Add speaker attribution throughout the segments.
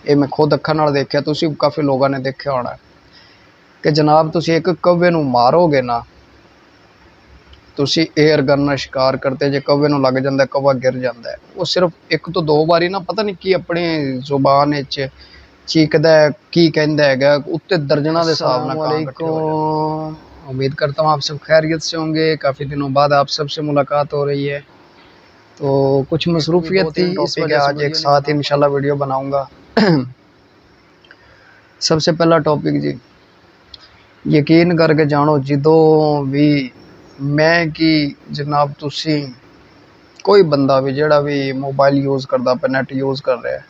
Speaker 1: ये मैं खुद अखां नाल देखिया, तुसी काफ़ी लोगों ने देखा होना कि जनाब तुसी एक कौवे नूं मारोगे ना, तुसी एयर गन नाल शिकार करते जे कौवे नूं लग जांदा, कौवा गिर जांदा है। वो सिर्फ एक तो दो बारी ना पता नहीं की अपनी जुबान विच चीकदा है, की कहंदा हैगा, उत्ते दर्जनां दे हिसाब नाल कां इकट्ठे हो जांदे। उम्मीद करता हूँ आप सब खैरियत से होंगे। काफ़ी दिनों बाद आप सबसे मुलाकात हो रही है, तो कुछ मसरूफियत थी, इस वजह से आज एक साथ ही इंशाल्लाह वीडियो बनाऊंगा। सबसे पहला टॉपिक जी, यकीन करके जानो जदों भी मैं कि जनाब तुसी कोई बंदा भी जेड़ा भी मोबाइल यूज़ करदा पे, नैट यूज़ कर रहा है,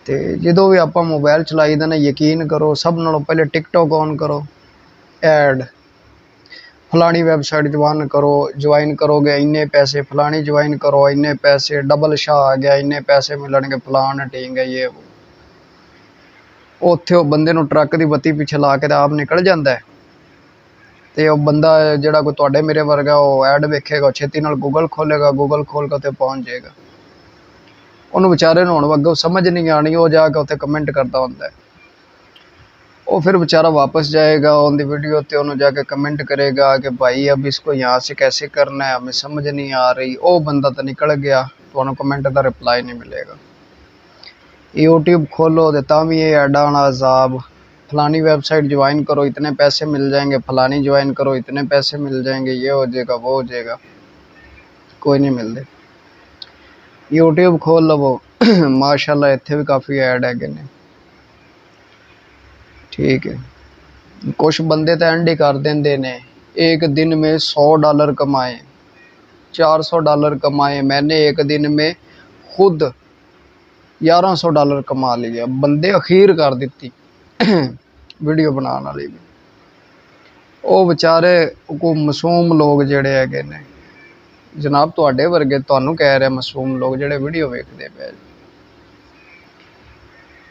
Speaker 1: तो जदों भी आपां मोबाइल चलाई दा ना, यकीन करो सब नालों पहले टिकटॉक ऑन करो, ऐड फलानी वैबसाइट ज्वाइन करोगे इन्ने पैसे, फलानी ज्वाइन करो इन्ने पैसे, डबल शाह आ गया इन्ने पैसे मिलणगे, फलान ढींग है ये वो। उत्थे बंदे नूं ट्रक की बत्ती पिछे ला के आप निकल जाता है, तो बंदा जोड़ा कोई तुहाडे मेरे वर्गा वो ऐड वेखेगा, छेती नाल गूगल खोलेगा, गूगल खोल के उत्ते पहुँच जाएगा। उन्होंने बेचारे नूं हुण अग्गों समझ नहीं आनी, वो जाके उत्ते कमेंट करता होंदा है। वो फिर बेचारा वापस जाएगा उनकी वीडियो ते, उन्होंने जाके कमेंट करेगा कि भाई अब इसको यहाँ से कैसे करना है, हमें समझ नहीं आ रही। वो बंदा तो निकल गया, तो उन्होंने कमेंट का रिप्लाई नहीं मिलेगा। यूट्यूब खोलो तो तां भी ये ऐडा आना अजाब, फलानी वेबसाइट ज्वाइन करो इतने पैसे मिल जाएंगे, फलानी ज्वाइन करो इतने पैसे मिल जाएंगे, ये हो जाएगा वो हो जाएगा, कोई नहीं मिलते। यूट्यूब खोल लवो माशाल्लाह इत्थे भी काफ़ी ऐड है ने, ठीक है। कुछ बंदे तो एंड ही कर देंगे ने, एक दिन में $100 कमाए, $400 कमाए। मैंने एक दिन में खुद $1100 कमा लिया। बंदे अखीर कर दी वीडियो बनाने वाले भी, वो बेचारे को मासूम लोग जेड़े है ने जनाब, तुहाडे वर्गे तुहानू कह रहे मासूम लोग जेड़े वीडियो वेखदे पे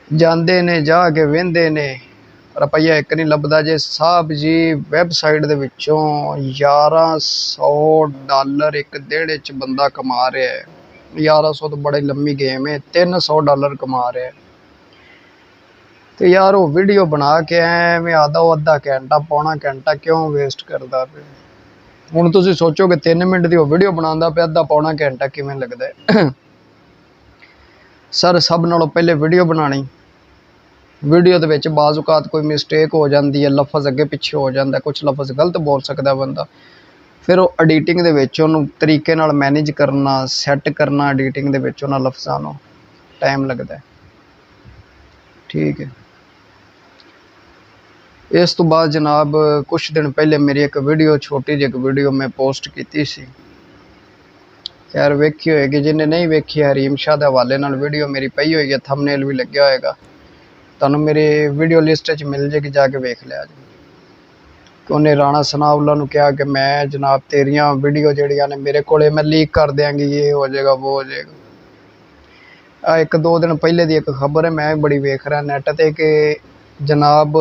Speaker 1: जांदे ने, जाके वेंदे ने, रुपया एक नहीं लभदा जे साहब जी। वैबसाइट दे विचों $1100 एक दिन च बंदा कमा रहा है। 1100 तो बड़ी लम्मी गेम है, $300 कमा रहा है। तो यार वो वीडियो बना के एवें आधा अद्धा घंटा पौना घंटा क्यों वेस्ट करता पे। हुण तुसीं सोचो कि 3 मिनट की वो वीडियो बनाता पे, अद्धा पौना घंटा किवें लगदा है। सर सब नालों पहले वीडियो बनानी, वीडियो दे विच बाज़ औकात कोई मिसटेक हो जाती है, लफज अगे पिछे हो जाता है, कुछ लफज गलत बोल सकता बंदा, फिर वो एडिटिंग दे विच उहनूं तरीके नाल मैनेज करना, सैट करना, एडिटिंग दे विच उहनां लफजां नूं टाइम लगता है, ठीक है। इस तो बाद जनाब कुछ दिन पहले मेरी एक वीडियो, छोटी जी एक वीडियो मैं पोस्ट की सी, खैर वेखी होएगी, जिन्हें नहीं वेखी हरीम शाह के हवाले नाल वीडियो मेरी पई होई है, थंबनेल भी लग्या होएगा, तुहानूं मेरी वीडियो लिस्ट च मिल जाएगी, जाके वेख लिया जी। कि उन्हें राणा सनाउल्लाह नूं कहा कि मैं जनाब तेरियां वीडियो जड़ियां ने मेरे कोले मैं लीक कर देंगी, ये हो जाएगा वो हो जाएगा। एक दो दिन पहले की एक खबर है, मैं बड़ी वेख रहा नैट ते कि जनाब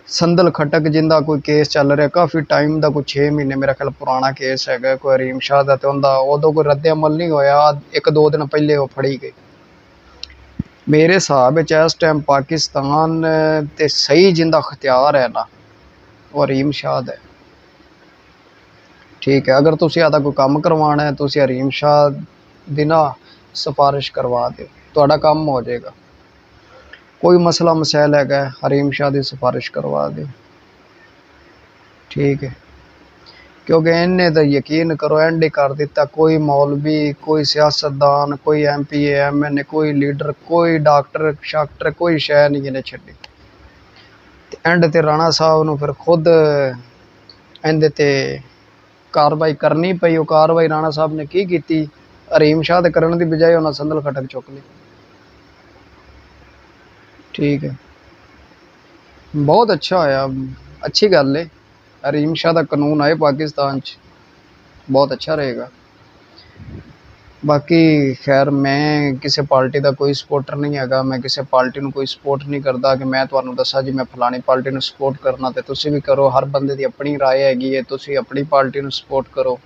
Speaker 1: संदल खटक जिंदा कोई केस चल रहा काफ़ी टाइम का, कोई 6 महीने मेरा ख्याल पुराना केस है कोई हरीम शाह का, तो उदों कोई रद्द अमल नहीं होया, एक दो दिन पहले वो फड़ी गई। मेरे हिसाब इस टाइम पाकिस्तान ते सही जिंदा अख्तियार है ना वो हरीम शाह है, ठीक है। अगर तुसी आदा कोई काम करवाना है, तुसी हरीम शाह दी ना सिफारिश करवा दो, तुहाडा काम हो जाएगा। कोई मसला मसैल है हरीम शाह की सिफारिश करवा दो, ठीक है। क्योंकि इन्हें तो यकीन करो एंड ही कर दिता, कोई मौलवी, कोई सियासतदान, कोई MP MN कोई लीडर, कोई डॉक्टर शाक्टर, कोई शह नहीं इन्हें छड्डी। एंड ते राणा साहब नूं फिर खुद इहदे ते कार्रवाई करनी पई। वो कार्रवाई राणा साहब ने की हरीम शाह दे करन दी बजाय उन्हें संदल खटक चुक ली, ठीक है। बहुत अच्छा होया, अच्छी गल है, हरीम शाह का कानून आए पाकिस्तान च, बहुत अच्छा रहेगा। बाकी खैर मैं किसी पार्टी का कोई सपोर्टर नहीं है, मैं किसी पार्टी को कोई सपोर्ट नहीं करता कि मैं तुहानूं दसा जी मैं फलानी पार्टी को सपोर्ट करना, तो तुसी भी करो, हर बंदे की अपनी राय हैगी है, तुसी अपनी पार्टी को सपोर्ट करो,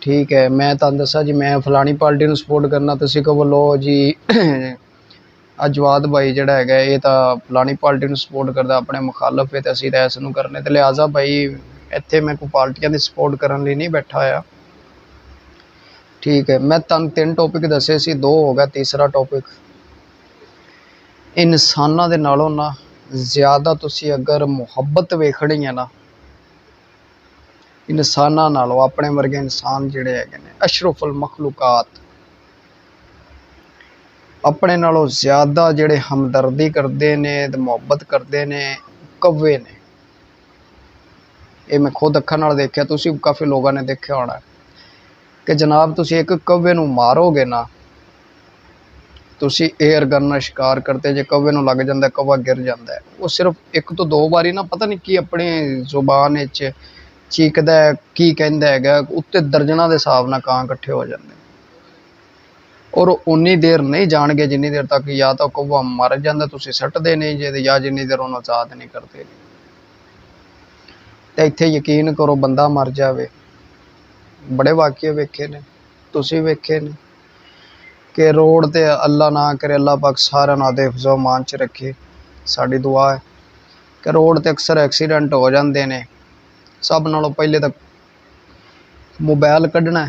Speaker 1: ठीक है, मैं तुहानू दसा जी मैं फलानी पार्टी नूं सपोर्ट करना, तुसीं कहो लो जी अजवाद भाई जिहड़ा हैगा ये तो फलानी पार्टी नूं सपोर्ट करदा, अपने मुखालफ है तो असीं तां इस नूं करने, ते लिहाजा भाई इत्थे मैं कोई पार्टियां दी सपोर्ट करन लई नहीं बैठा होया। ठीक है, मैं तुहानू 3 टॉपिक दस्से सी, 2 हो गया, तीसरा टॉपिक इंसानां दे नालों ना ज़्यादा तुसीं अगर मुहब्बत वेखनी है ना इंसानां नालों, अपने वर्गे इंसान जिहड़े हैगे ने अशरफुल मखलूकात, अपने नालों ज़्यादा जिहड़े हमदर्दी करते ने ते मुहब्बत करते ने कौवे ने। ये मैं खुद अक्खां नाल देखिया, तुसीं भी काफ़ी लोगों ने देखिया होना कि जनाब तुसीं एक कौवे नूं मारोगे ना, तुसीं एयर गन नाल शिकार करते जे कौवे नूं लग जांदा, कौवा गिर जांदा है, वो सिर्फ 1 तो 2 बारी ना पता नहीं की अपनी जुबान विच चीकदा है, की कहंदा हैगा, उत्ते दर्जनां दे हिसाब नाल ਕਾਂ इकट्ठे हो जांदे और उन्नी देर नहीं जाणगे जिन्नी देर तक या तो कौवा मर जांदा, तुसीं सट्टदे नहीं जे, या जिन्नी देर उहनूं आज़ाद नहीं करदे। ते इत्थे यकीन करो बंदा मर जावे, बड़े वाक़े वेखे ने, तुसीं वेखे ने कि रोड ते अल्लाह ना करे, अल्लाह पाक सारिआं नूं आपदे हिफ्ज़ो अमान च रखे, साडी दुआ है कि रोड ते अक्सर एक्सीडेंट हो जांदे ने। सब नालों पहले तो मोबाइल कड्ढना,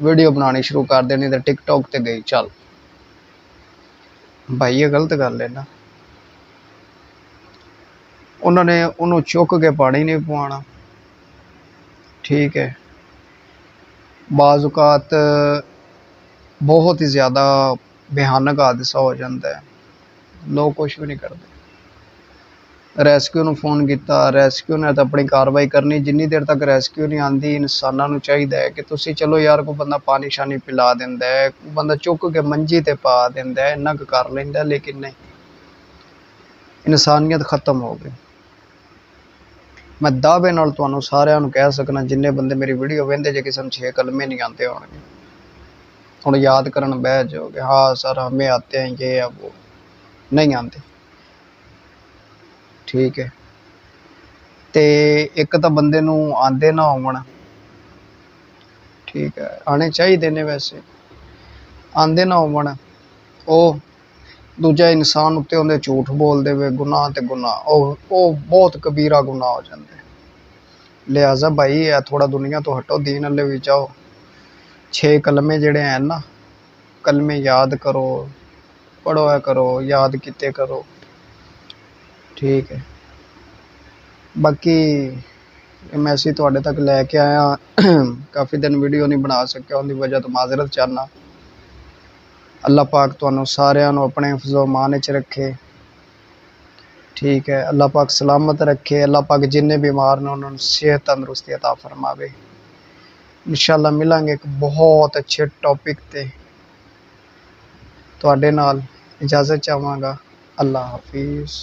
Speaker 1: वीडियो बनानी शुरू कर देनी ते टिकटॉक ते गई चल। भाई ये गलत गल है ना, उन्होंने उन्होंने चुक के पानी नहीं पवाना। ठीक है, बाज़ औक़ात बहुत ही ज़्यादा भयानक हादसा हो जाता है, लोग कुछ भी नहीं करते। रेस्क्यू नूं फोन किया, रेस्क्यू ने तो अपनी कार्रवाई करनी, जिन्नी देर तक रेस्क्यू नहीं आती इंसानों नूं चाहिदा है कि तुसीं चलो यार कोई बंदा पानी शानी पिला दिंदा है, बंदा चुक के मंजी ते पा दिंदा है, इन्ना क कर लैंदा, लेकिन नहीं, इंसानियत खत्म हो गई। मैं दावे नाल तुहानूं सारिआं नूं कह सकना, जिन्ने बंदे मेरी वीडियो वेंदे जे किसे नूं 6 कलमे नहीं आते होणगे, हुण याद करन बह जाओगे, हाँ सर हमें आते हैं, ये है वो, नहीं आते। ठीक है, ते एक तो बंदे नूं आंदे ना होवण, ठीक है, आने चाहिए ने, वैसे आंदे ना होवण, ओ दूजा इंसान उत्ते उहदे झूठ बोल देवे, गुनाह ते गुनाह, ओ बहुत कबीरा गुनाह हो जांदा है। लिहाजा भाई है थोड़ा दुनिया तो हटो, दीन अल्ले भी जाओ, 6 कलमे जिहड़े हैं ना, कलमे याद करो, पढ़ो करो, याद किते करो। ठीक है, बाकी मैसेज तुहाडे तक लैके आया, काफ़ी दिन वीडियो नहीं बना सकिया, उहदी वजह तो माजरत चाहना। अल्लाह पाक तुहानूं सारिआं नूं अपने हिफ्ज़ो अमान च रखे। ठीक है, अल्लाह पाक सलामत रखे, अल्लाह पाक जिन्ने बीमार ने उन्होंने सेहत तंदरुस्ती अता फरमावे। इंशाअल्लाह मिलांगे एक बहुत अच्छे टॉपिक ते, तुहाडे नाल इजाज़त चाहांगा। अल्लाह हाफिज़।